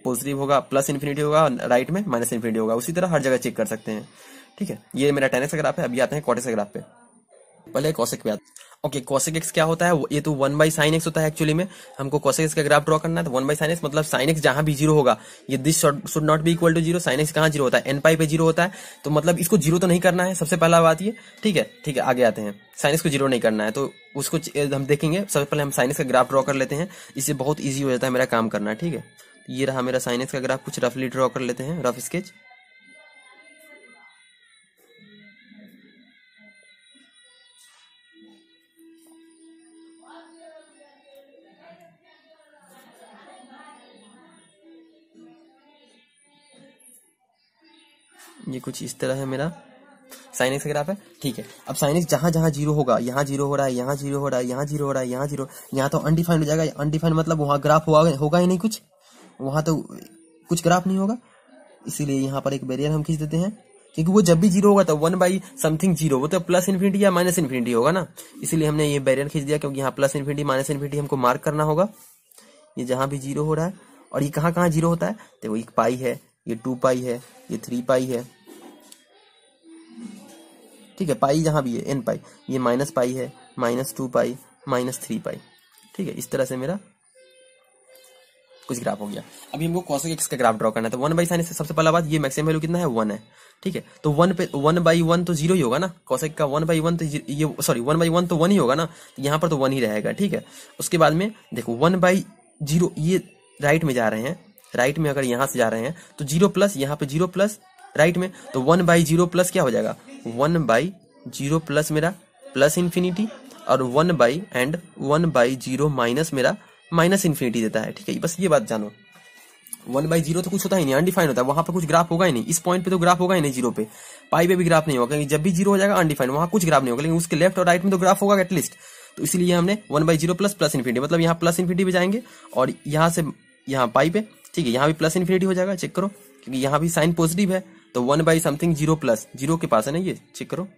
Speaker 1: पॉजिटिव होगा, प्लस इन्फिनिटी होगा, राइट में माइनस इन्फिनिटी होगा, उसी तरह हर जगह चेक कर सकते हैं, ठीक है। ये मेरा tan x का ग्राफ है। अभी आते हैं cot x का ग्राफ पे। पहले cosec पे आते। ओके, cosec x क्या होता है? ये तो 1/sin x होता है एक्चुअली में। हमको cosec x का ग्राफ ड्रॉ करना है, तो 1/sin x मतलब sin x जहां भी 0 होगा, ये this should not be equal to 0। sin x कहां 0 होता है? n पाई पे 0 होता है, तो मतलब इसको 0 तो नहीं करना है, सबसे पहला बात ये, ठीक है। ठीक है, आगे आते हैं। sin x को 0 नहीं करना है, तो उसको हम देखेंगे। सबसे पहले हम sin x का ग्राफ ड्रॉ कर लेते हैं, इससे बहुत ईजी हो जाता है मेरा काम करना, ठीक है। ये रहा मेरा sin x का ग्राफ, कुछ रफली ड्रॉ कर लेते हैं, रफ स्केच। ये कुछ इस तरह है मेरा sin x का ग्राफ है, ठीक है। अब sin x जहां जहां 0 होगा, यहाँ 0 हो रहा है, यहाँ 0 हो रहा है, यहाँ 0 हो रहा है, यहाँ 0, यहाँ तो अनडिफाइंड हो जाएगा। अनडिफाइंड मतलब वहां ग्राफ होगा ही नहीं, कुछ वहां तो कुछ ग्राफ नहीं होगा। इसीलिए यहाँ पर एक बैरियर हम खींच देते हैं, क्योंकि वो जब भी 0 होगा तो 1/समथिंग 0, वो तो प्लस इन्फिनिटी या माइनस इन्फिनिटी होगा ना, इसीलिए हमने ये बैरियर खींच दिया, क्योंकि यहाँ प्लस इन्फिनिटी माइनस इन्फिनिटी हमको मार्क करना होगा। ये जहां भी 0 हो रहा है, और ये कहाँ कहाँ 0 होता है, तो एक पाई है, ये 2 पाई है, ये 3 पाई है, ठीक है। पाई जहां भी है n पाई, ये माइनस पाई है, -2 पाई, -3 पाई, ठीक है। इस तरह से मेरा कुछ ग्राफ हो गया। अभी हमको cosec x का ग्राफ ड्रॉ करना है, तो 1/sin x से सबसे पहला बात, ये मैक्सिमम वैल्यू कितना है? 1 है, ठीक है। तो 1 पे 1/1 तो 0 ही होगा ना, cosec का 1/1 तो ये सॉरी 1/1 तो 1 ही होगा ना, यहाँ पर तो 1 ही रहेगा, ठीक है। उसके बाद में देखो 1/0, ये राइट में जा रहे हैं, राइट में अगर यहाँ से जा रहे हैं तो 0 प्लस, यहाँ पे 0 प्लस राइट में, तो 1/0 प्लस क्या हो जाएगा? 1/0 प्लस मेरा प्लस इन्फिनिटी, और 1/0 माइनस मेरा माइनस इन्फिनिटी देता है, ठीक है। बस ये बात जानो, 1/0 तो कुछ होता ही नहीं, अनडिफाइंड होता है, वहां पे कुछ ग्राफ होगा ही नहीं, इस पॉइंट पे तो ग्राफ होगा ही नहीं, 0 पे, पाई पे भी ग्राफ नहीं होगा, क्योंकि जब भी 0 हो जाएगा अनडिफाइंड, वहां कुछ ग्राफ नहीं होगा, लेकिन उसके लेफ्ट और राइट में तो ग्राफ होगा एटलीस्ट। तो इसीलिए हमने 1/0 प्लस प्लस इन्फिनिटी, मतलब यहाँ प्लस इन्फिनिटी पे जाएंगे, और यहाँ से यहाँ पाई पे, ठीक है, यहाँ भी प्लस इन्फिनिटी हो जाएगा, चेक करो, क्योंकि यहाँ भी साइन पॉजिटिव है, तो 1/समथिंग 0 प्लस, 0 के पास है ना, ये चेक करो,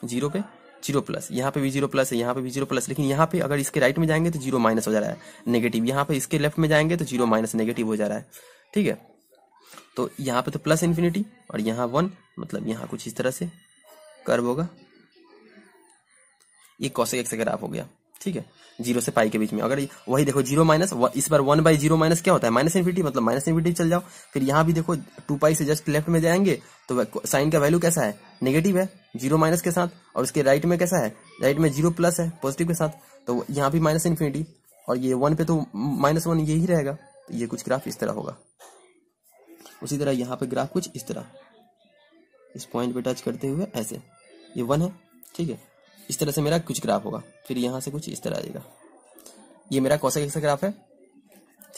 Speaker 1: 0 पे 0 प्लस, यहाँ पे भी 0 प्लस है, यहाँ पे भी 0 प्लस, लेकिन यहाँ पे अगर इसके राइट में जाएंगे तो 0 माइनस हो जा रहा है, नेगेटिव। यहाँ पे इसके लेफ्ट में जाएंगे तो 0 माइनस नेगेटिव हो जा रहा है, ठीक है। तो यहाँ पे तो प्लस इन्फिनिटी, और यहाँ 1, मतलब यहाँ कुछ इस तरह से कर्व होगा। ये cosec x का ग्राफ हो गया, ठीक है, 0 से पाई के बीच में। अगर वही देखो 0 माइनस, इस बार 1/0 माइनस क्या होता है? माइनस इन्फिनिटी, मतलब माइनस इन्फिनिटी चल जाओ। फिर यहाँ भी देखो 2 पाई से जस्ट लेफ्ट में जाएंगे तो साइन का वैल्यू कैसा है? नेगेटिव है, 0 माइनस के साथ, और उसके राइट में कैसा है? राइट में 0 प्लस है पॉजिटिव के साथ, तो यहाँ भी माइनस इन्फिनिटी, और ये 1 पे तो -1 यही रहेगा, तो ये कुछ ग्राफ इस तरह होगा। उसी तरह यहाँ पे ग्राफ कुछ इस तरह, इस पॉइंट पे टच करते हुए ऐसे, ये 1 है, ठीक है। इस तरह से मेरा कुछ ग्राफ होगा। फिर यहाँ से कुछ इस तरह आ जाएगा, ये मेरा cosec x का ग्राफ है,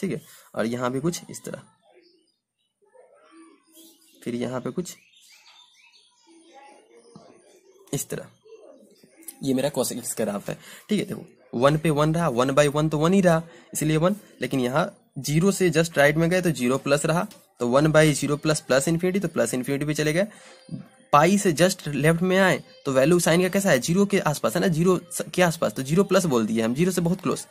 Speaker 1: ठीक है। और यहाँ भी कुछ इस तरह, फिर यहाँ पे कुछ इस तरह, ये मेरा cosec x का ग्राफ है, ठीक है। देखो 1 पे 1 रहा, 1/1 तो 1 ही रहा, इसलिए 1, लेकिन यहाँ 0 से जस्ट राइट में गए तो 0 प्लस रहा, तो 1/0 प्लस प्लस इन्फिनिटी, तो प्लस इन्फिनिटी पे चले गए। पाई से जस्ट लेफ्ट में आए तो वैल्यू साइन का कैसा है? 0 के आसपास है ना, 0 के आसपास, तो 0 प्लस बोल दिया हम, 0 से बहुत क्लोज,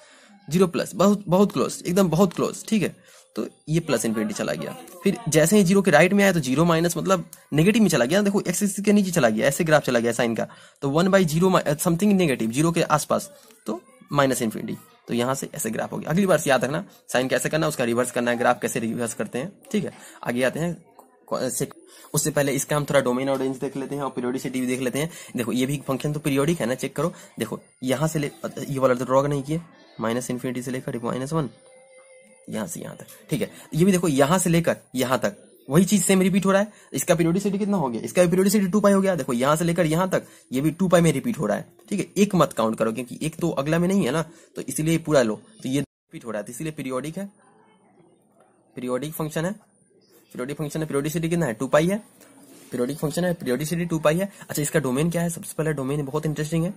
Speaker 1: 0 प्लस, बहुत बहुत क्लोज, एकदम बहुत क्लोज, ठीक है। तो ये प्लस इन्फिनिटी चला गया। फिर जैसे ही 0 के राइट में आया तो 0 माइनस, मतलब नेगेटिव में चला गया, देखो एक्स एक्सिस के नीचे चला गया, ऐसे ग्राफ चला गया साइन का, तो 1/0 समथिंग नेगेटिव, 0 के आसपास, तो माइनस इन्फिनिटी, तो यहाँ से ऐसे ग्राफ हो गया। अगली बार से याद रखना साइन कैसे करना, उसका रिवर्स करना है, ग्राफ कैसे रिवर्स करते हैं, ठीक है। आगे आते हैं, उससे पहले इसका हम थोड़ा डोमेन और रेंज देख लेते हैं, और पीरियोडिसिटी भी देख लेते हैं। देखो ये भी फंक्शन तो पीरियोडिक है ना, चेक करो, देखो यहाँ से ये वाला तो ड्रॉ नहीं किए, माइनस इन्फिनिटी से लेकर -1, यहाँ से यहाँ तक, ठीक है। ये भी देखो यहाँ से लेकर यहाँ तक वही चीज सेम रिपीट हो रहा है। इसका पीरियोडिसिटी कितना हो गया? इसका पीरियोडिसिटी 2 पाई हो गया। देखो यहाँ से लेकर यहाँ तक ये भी 2 पाई में रिपीट हो रहा है, ठीक है। एक मत काउंट करो, क्योंकि एक तो अगला में नहीं है ना, तो इसलिए पूरा लो, तो ये रिपीट हो रहा है, तो इसीलिए पीरियोडिक है, पीरियोडिक फंक्शन है, पीरियोडिक फंक्शन है। पीरियोडिसिटी कितना है, 2 पाई है, पीरियोडिक फंक्शन है, पीरियोडिसिटी 2 पाई है। अच्छा, इसका डोमेन क्या है, सबसे पहले डोमेन बहुत इंटरेस्टिंग है,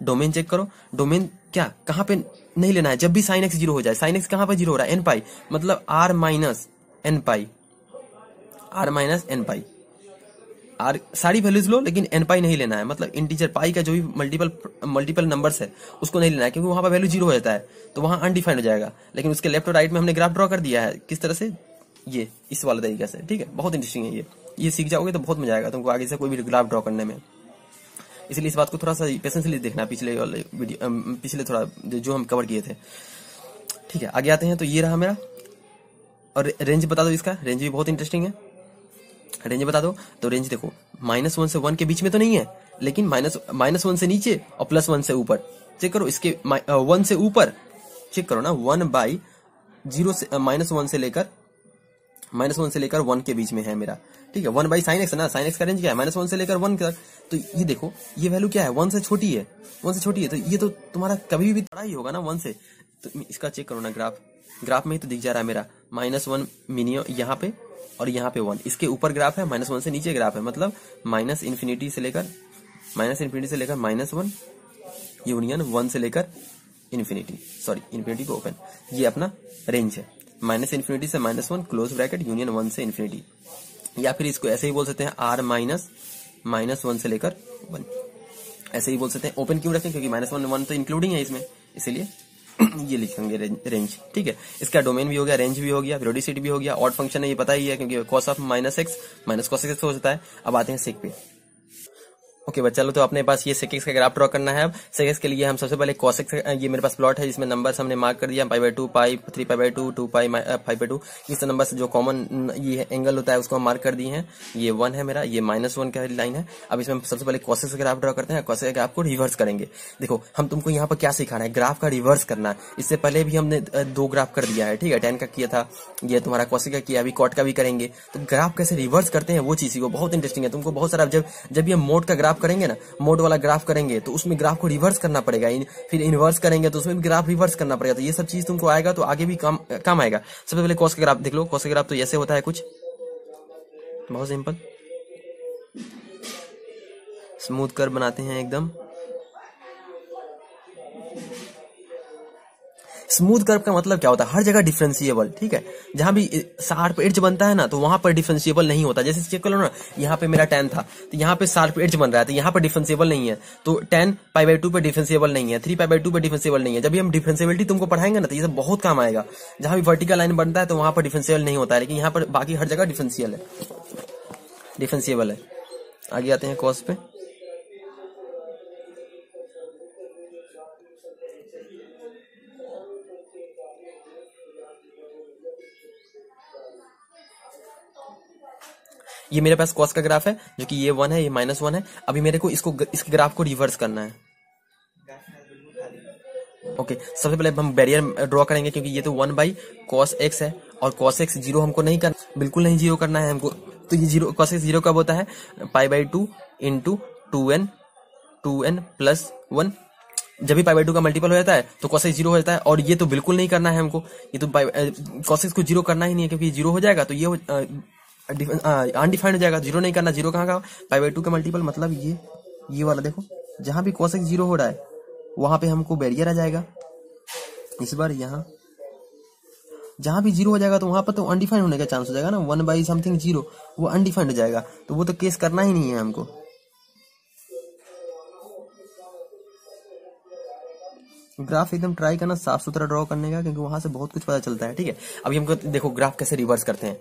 Speaker 1: डोमेन चेक करो। डोमेन क्या, कहां पे नहीं लेना है, जब भी साइन एक्स जीरो हो जाए, साइन एक्स कहां पे जीरो हो रहा है, एन पाई, मतलब R minus N pi, R minus N pi, R सारी वैल्यूज लो लेकिन एन पाई नहीं लेना है, मतलब इंटीजर पाई का जो भी मल्टीपल नंबर्स है उसको नहीं लेना है, क्योंकि वहां पर वैल्यू जीरो हो जाता है तो वहां अनडिफाइंड हो जाएगा। लेकिन उसके लेफ्ट और राइट में हमने ग्राफ ड्रॉ कर दिया है, किस तरह से, ये इस वाले तरीके से, ठीक है, बहुत इंटरेस्टिंग है ये सीख जाओगे तो बहुत मजा आएगा तुमको आगे से कोई भी ग्राफ ड्रॉ करने में। इसलिए इस बात को थोड़ा सा पेशेंसली देखना, पिछले वाले वीडियो, पिछले थोड़ा जो हम कवर किए थे, ठीक है। आगे आते हैं, तो ये रहा मेरा, और रेंज बता दो, इसका रेंज भी बहुत इंटरेस्टिंग है, रेंज बता दो। तो रेंज देखो, -1 से 1 के बीच में तो नहीं है, लेकिन -1 से नीचे और +1 से ऊपर, चेक करो इसके 1 से ऊपर, चेक करो ना, 1/0 से -1 से लेकर -1 के बीच में है मेरा, ठीक है। 1/sin x है ना, sin x का रेंज क्या है, -1 से लेकर 1 तक। तो ये देखो, ये वैल्यू क्या है, 1 से छोटी है, 1 से छोटी है, तो ये तो तुम्हारा कभी भी बड़ा ही होगा ना 1 से। तो इसका चेक करो ना, ग्राफ में ही तो दिख जा रहा है मेरा, -1 मिनिमम यहाँ पे और यहाँ पे 1, इसके ऊपर ग्राफ है, -1 से नीचे ग्राफ है, मतलब -∞ से लेकर -1 यूनियन 1 से लेकर इन्फिनिटी, सॉरी इन्फिनिटी को ओपन, ये अपना रेंज है, -∞ से -1 क्लोज ब्रैकेट यूनियन 1 से इन्फिनिटी। या फिर इसको ऐसे ही बोल सकते हैं, R -1 से लेकर 1, ऐसे ही बोल सकते हैं। ओपन क्यों रखें, क्योंकि -1 तो इंक्लूडिंग है इसमें, इसलिए ये लिखेंगे रेंज, ठीक है। इसका डोमेन भी हो गया, रेंज भी हो गया, पीरियोडिसिटी भी हो गया, ऑड फंक्शन है ये पता ही है, क्योंकि cos of -x minus cos x हो जाता है। अब आते हैं सेक पे। ओके बच्चा, चलो तो अपने पास ये सेक एक्स का ग्राफ ड्रॉ करना है। अब सेक एक्स के लिए हम सबसे पहले cos x, ये मेरे पास प्लॉट है जिसमें नंबर्स हमने मार्क कर दिया, π/2, पाई 3π/2, 2π 5/2, इस नंबर से जो कॉमन ये एंगल होता है उसको हम मार्क कर दिए हैं। ये 1 है मेरा, ये -1 का लाइन है। अब इसमें सबसे पहले cos x का ग्राफ ड्रॉ करते हैं, cos x का ग्राफ को रिवर्स करेंगे। देखो हम तुमको यहाँ पर क्या सिखाना है, ग्राफ का रिवर्स करना है। इससे पहले भी हमने 2 ग्राफ कर दिया है, ठीक है, tan का किया था, ये तुम्हारा cos का किया, अभी cot का भी करेंगे। तो ग्राफ कैसे रिवर्स करते हैं वो चीज को बहुत इंटरेस्टिंग है, तुमको बहुत सारा, जब ये मोड का ग्राफ करेंगे ना, मोड वाला ग्राफ करेंगे तो उसमें ग्राफ को रिवर्स करना पड़ेगा, फिर इन्वर्स करेंगे तो उसमें भी ग्राफ रिवर्स करना पड़ेगा। तो ये सब चीज तुमको आएगा तो आगे भी काम आएगा। सबसे पहले cos का ग्राफ देख लो, cos का ग्राफ तो ऐसे होता है कुछ, बहुत सिंपल स्मूथ कर्व बनाते हैं एकदम। स्मूथ कर्व का मतलब क्या होता है, हर जगह डिफरेंशिएबल, ठीक है। जहां भी शार्प एड्ज बनता है ना तो वहां पर डिफरेंशिएबल नहीं होता। जैसे चेक कर लो ना, यहाँ पे मेरा tan था तो यहाँ पे शार्प एड्ज बन रहा है तो यहाँ पर डिफरेंशिएबल नहीं है, तो tan π/2 पे डिफरेंशिएबल नहीं है, 3π/2 पे डिफरेंशिएबल नहीं है। जब भी हम डिफरेंशिएबिलिटी तुमको पढ़ाएंगे ना तो ये सब बहुत काम आएगा। जहां भी वर्टिकल लाइन बनता है तो वहां पर डिफरेंशिएबल नहीं होता है, लेकिन यहाँ पर बाकी हर जगह डिफरेंशिएबल है। आगे आते हैं cos पे। ये मेरे पास cos का ग्राफ है जो कि ये 1 है, ये -1 है। अभी मेरे को इसके ग्राफ को रिवर्स करना है। ओके, सबसे पहले हम बैरियर ड्रॉ करेंगे, क्योंकि ये तो 1/cos x है और cos x 0 हमको नहीं करना, बिल्कुल नहीं 0 करना है हमको। तो ये 0, cos x 0 कब होता है, π/2 इंटू 2n प्लस 1। जब भी π/2 का मल्टीपल हो जाता है तो cos x 0 हो जाता है, और ये तो बिल्कुल नहीं करना है हमको, ये तो cos x को 0 करना ही नहीं है, क्योंकि 0 हो जाएगा तो ये अनडिफाइंड हो जाएगा। 0 नहीं करना, 0 कहाँ का, π/2 का मल्टीपल, मतलब ये वाला देखो, जहां भी cos x 0 हो रहा है वहां पे हमको बैरियर आ जाएगा। इस बार यहाँ जहां भी 0 हो जाएगा तो वहां पर तो अनडिफाइंड होने का चांस हो जाएगा ना, 1/something 0 वो अनडिफाइंड हो जाएगा, तो वो तो केस करना ही नहीं है हमको। ग्राफ एकदम ट्राई करना साफ सुथरा ड्रॉ करने का, क्योंकि वहां से बहुत कुछ पता चलता है, ठीक है। अभी हमको देखो ग्राफ कैसे रिवर्स करते हैं।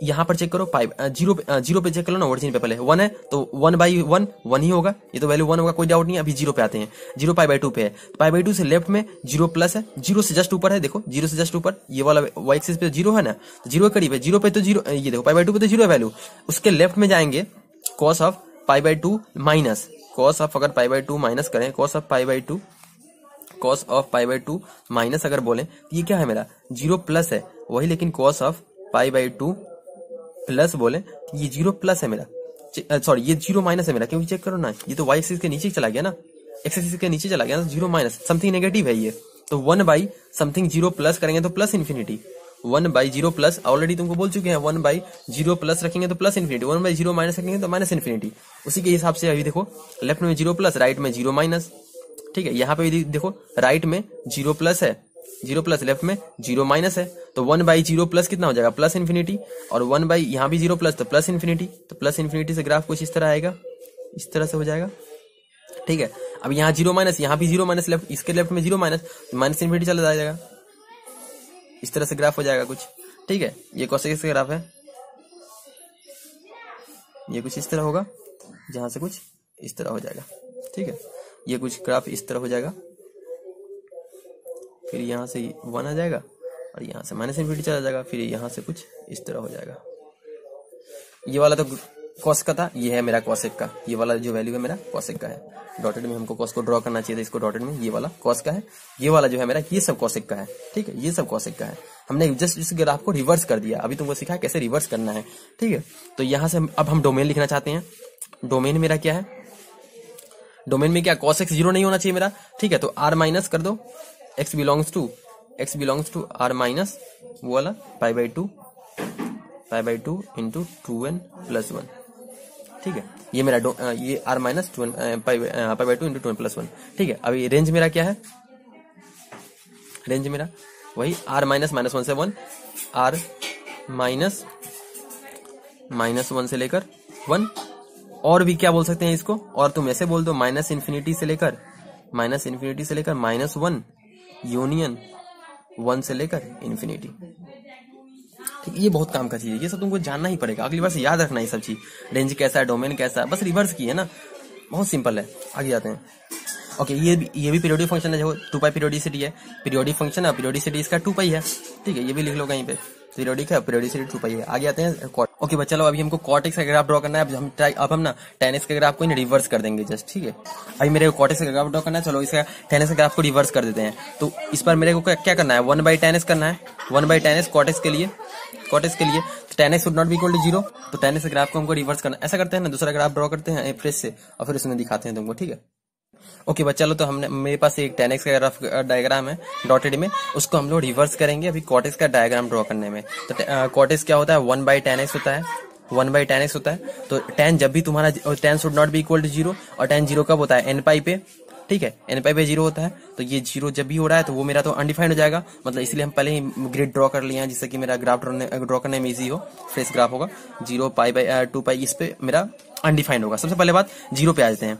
Speaker 1: यहाँ पर चेक करो, 0 पे चेक करो ना, ओरिजिन पे पहले 1 है तो 1/1 1 ही होगा, ये तो वैल्यू 1 होगा, कोई डाउट नहीं है। अभी 0 पे आते हैं, 0 π/2 पे है, π/2 से लेफ्ट में 0 प्लस है, 0 से जस्ट ऊपर है, देखो 0 से जस्ट ऊपर ये वाला y एक्सिस पे 0 है ना, तो 0 करीब है, 0 पे तो 0, ये देखो π/2 पे तो 0 है वैल्यू। उसके लेफ्ट में जाएंगे cos of π/2 minus, cos of अगर π/2 माइनस करें, cos ऑफ π/2 माइनस अगर बोले तो ये क्या है मेरा 0 प्लस है वही, लेकिन cos ऑफ π/2 प्लस बोले ये 0 प्लस है मेरा, सॉरी ये 0 माइनस है मेरा, क्योंकि चेक करो ना ये तो y एक्सिस के नीचे चला गया ना, x एक्सिस के नीचे चला गया ना, 0 माइनस समथिंग नेगेटिव है ये, तो 1 समथिंग 0 प्लस करेंगे तो प्लस इन्फिनिटी, 1/0 प्लस, ऑलरेडी तुमको बोल चुके हैं 1/0 प्लस रखेंगे तो प्लस इन्फिनिटी, 1/0 माइनस रखेंगे तो माइनस इन्फिनिटी। उसी के हिसाब से अभी देखो लेफ्ट में 0 प्लस, राइट में 0 माइनस, ठीक है। यहाँ पे भी देखो राइट में 0 प्लस है, 0 प्लस, लेफ्ट में 0 माइनस है, तो 1/0 प्लस कितना हो जाएगा, प्लस इन्फिनिटी, और 1 यहाँ भी 0 प्लस तो प्लस इन्फिनिटी, तो प्लस इन्फिनिटी से ग्राफ कुछ इस तरह आएगा, इस तरह से हो जाएगा, ठीक है। अब यहाँ 0 माइनस, यहाँ भी 0 माइनस, लेफ्ट, इसके लेफ्ट में 0 माइनस, माइनस इन्फिनिटी चला जाएगा, इस तरह से ग्राफ हो जाएगा कुछ, ठीक है। ये कोसेक का ग्राफ है, ये कुछ इस तरह होगा, जहां से कुछ इस तरह हो जाएगा, ठीक है। ये कुछ ग्राफ इस तरह हो जाएगा, फिर यहाँ से 1 आ जाएगा और यहाँ से माइनस इन्फिनिटी चला जाएगा, फिर यहाँ से कुछ इस तरह हो जाएगा। ये वाला तो कॉस का था, ये है मेरा कॉसेक का, ये वाला जो वैल्यू है मेरा कॉसेक का है। डॉटेड में हमको कॉस को ड्रॉ करना चाहिए था, इसको डॉटेड में, ये वाला कॉस का है, ये वाला जो है मेरा ये सब कॉसेक का है, ठीक है। ये सब कॉसेक का है, हमने जस्ट इस ग्राफ को रिवर्स कर दिया, अभी तुमको सिखा कैसे रिवर्स करना है, ठीक है। तो यहाँ से अब हम डोमेन लिखना चाहते हैं। डोमेन मेरा क्या है, डोमेन में क्या कॉस एक्स 0 नहीं होना चाहिए मेरा, ठीक है। तो r माइनस कर दो, x belongs to r minus वो वाला π/2 इंटू 2n प्लस 1, ठीक है। ये मेरा ये r minus π/2 into 2n plus 1, ठीक है। अभी रेंज मेरा क्या है, रेंज मेरा वही r माइनस -1 से 1, r माइनस 1 से लेकर 1, और भी क्या बोल सकते हैं इसको, और तुम ऐसे बोल दो माइनस इन्फिनिटी से लेकर -1 यूनियन 1 से लेकर इन्फिनिटी, ठीक। ये बहुत काम का चीज है, ये सब तुमको जानना ही पड़ेगा, अगली बार से याद रखना ये सब चीज, रेंज कैसा है, डोमेन कैसा है, बस रिवर्स की है ना, बहुत सिंपल है। आगे जाते हैं। ओके, ये भी पीरियोडिक फंक्शन है, जो 2π पीरियोडिसिटी है, पीरियोडिक फंक्शन है, पीरियोडिसिटी इसका 2π है, ठीक है। ये भी लिख लो कहीं पे, पीरियोडिक है, पीरियोडिसिटी 2π है। आगे आते हैं कॉट। ओके बच्चा लोग, अभी हमको कॉट एक्स का ग्राफ ड्रॉ करना है, अब हम ना tan x का ग्राफ को रिवर्स कर देंगे जस्ट, ठीक है। अभी मेरे को कॉट एक्स का ग्राफ ड्रॉ करना है, चलो इसका tan x का ग्राफ को रिवर्स कर देते हैं। तो इस पर मेरे को क्या करना है, 1/tan x करना है, 1/tan x कॉट एक्स के लिए, tan x should not be equal to 0, तो tan x का ग्राफ को हमको रिवर्स करना, ऐसा करते हैं ना, दूसरा ग्राफ ड्रॉ करते हैं फ्रेश से, और फिर उसमें दिखाते हैं तुमको, ठीक है। ओके बच्चा लो, तो हमने, मेरे पास एक tan x का ग्राफ डायग्राम है डॉटेड में, उसको हम लोग रिवर्स करेंगे अभी cot x का डायग्राम ड्रॉ करने में। तो cot x क्या होता है, 1/tan x होता है, 1/tan x होता है। तो tan जब भी तुम्हारा tan should not be equal to 0, और tan 0 कब होता है, n पे, ठीक है, n पे 0 होता है। तो ये 0 जब भी हो रहा है तो वो मेरा तो अनडिफाइंड हो जाएगा, मतलब इसलिए हम पहले ही ग्रिड ड्रॉ कर लिए हैं, जिससे कि मेरा ग्राफ ड्रॉ करने में इजी हो, फ्रेश ग्राफ होगा। 0 π/2π इस पे मेरा अनडिफाइंड होगा। सबसे पहले बात 0 पे आ जाते हैं,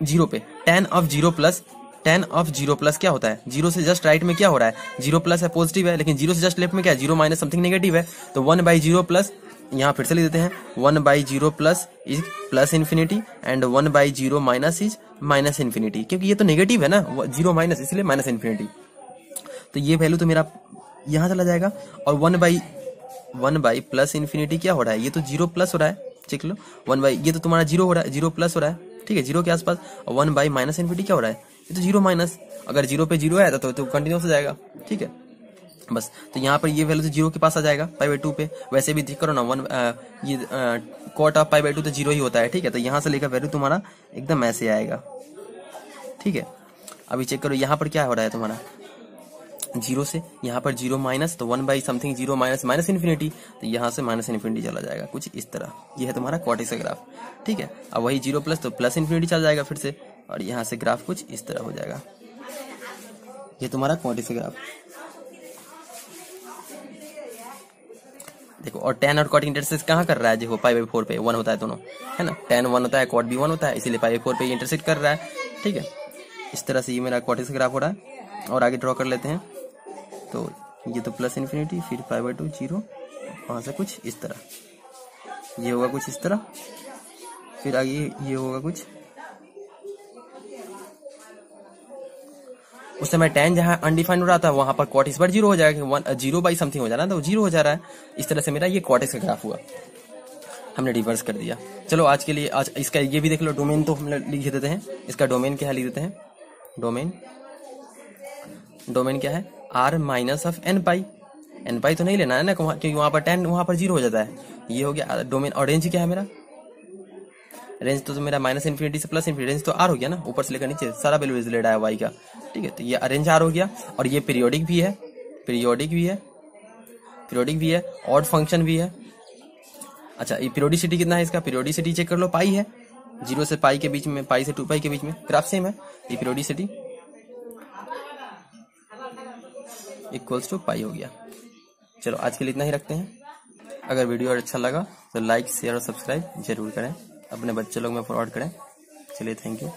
Speaker 1: 0 पे tan ऑफ 0 प्लस क्या होता है, 0 से जस्ट राइट में क्या हो रहा है, 0 प्लस है, पॉजिटिव है, लेकिन 0 से जस्ट लेफ्ट में क्या है, 0 माइनस समथिंग नेगेटिव है। तो 1/0 प्लस, यहाँ फिर से लिख देते हैं, 1/0 plus is plus infinity, and 1/0 minus is minus infinity, क्योंकि ये तो नेगेटिव है ना, 0 माइनस, इसलिए माइनस इन्फिनिटी। तो ये वैल्यू तो मेरा यहाँ चला जाएगा, और 1/1 प्लस इन्फिनिटी क्या हो रहा है, ये तो 0 प्लस हो रहा है, चेक लो, 1/, ये तो तुम्हारा 0 हो रहा है, 0 प्लस हो रहा है, ठीक है, 0 के आसपास। 1/, माइनस इन्फिनिटी क्या हो रहा है, ये तो 0 माइनस, अगर 0 पे 0 है तो कंटिन्यूस हो जाएगा, ठीक है। बस, तो यहाँ पर ये वैल्यू तो 0 के पास आ जाएगा, π/2 पे। वैसे भी देख करो ना, ये cot ऑफ π/2 तो 0 ही होता है, ठीक है। तो यहाँ से लेकर वैल्यू तुम्हारा एकदम ऐसे आएगा, ठीक है। अभी चेक करो यहाँ पर क्या हो रहा है तुम्हारा, 0 से यहाँ पर 0 माइनस, तो 1 समथिंग 0 माइनस इन्फिनिटी, तो यहाँ से माइनस इन्फिनिटी चला जाएगा कुछ इस तरह। ये है तुम्हारा cot x का ग्राफ, ठीक है। अब वही 0 प्लस, तो प्लस इन्फिनिटी चल जाएगा फिर से, और यहाँ से ग्राफ कुछ इस तरह हो जाएगा। ये तुम्हारा cot x का ग्राफ देखो। और tan और cot इंटरसेक्ट कहाँ कर रहा है, देखो π/4 पे 1 होता है दोनों, है ना, tan 1 होता है, cot भी 1 होता है, इसीलिए π/4 पे इंटरसेक्ट कर रहा है, ठीक है। इस तरह से ये मेरा cot x का ग्राफ हो रहा है। और आगे ड्रॉ कर लेते हैं, तो ये तो प्लस इन्फिनिटी, फिर π/2 0, वहां से कुछ इस तरह, ये होगा कुछ इस तरह, फिर आगे ये होगा कुछ, उस समय tan जहां अनडिफाइंड हो रहा था वहां पर cot इस बार 0 हो जाएगा, 0 समथिंग हो जा रहा है, तो 0 हो जा रहा है। इस तरह से मेरा ये cot x का ग्राफ हुआ, हमने रिवर्स कर दिया। चलो आज के लिए, आज इसका ये भी देख लो, डोमेन तो हम लिख देते हैं, इसका डोमेन क्या है लिख देते हैं, डोमेन क्या है, r माइनस ऑफ n तो नहीं लेना है ना, क्योंकि वहां पर tan वहां पर 0 हो जाता है। ये हो गया डोमेन। और रेंज क्या है मेरा, रेंज तो मेरा माइनस इन्फिनिटी से प्लस इन्फिनिटी, रेंज तो आर हो गया ना, ऊपर से लेकर नीचे सारा वैल्यू रिलेटेड है वाई का, ठीक है। तो ये रेंज आर हो गया, और ये पीरियोडिक भी है, पीरियोडिक भी है, पीरियोडिक भी है, ऑड फंक्शन भी है। अच्छा, ये पीरियोडिसिटी कितना है इसका, पीरियोडिसिटी चेक कर लो, पाई है, 0 से पाई के बीच में, पाई से 2 पाई के बीच में, ग्राफ सेम है, ये पीरियोडिसिटी इक्वल्स टू पाई हो गया। चलो आज के लिए इतना ही रखते हैं। अगर वीडियो अच्छा लगा तो लाइक शेयर और सब्सक्राइब जरूर करें, अपने बच्चे लोग में फॉरवर्ड करें। चलिए, थैंक यू।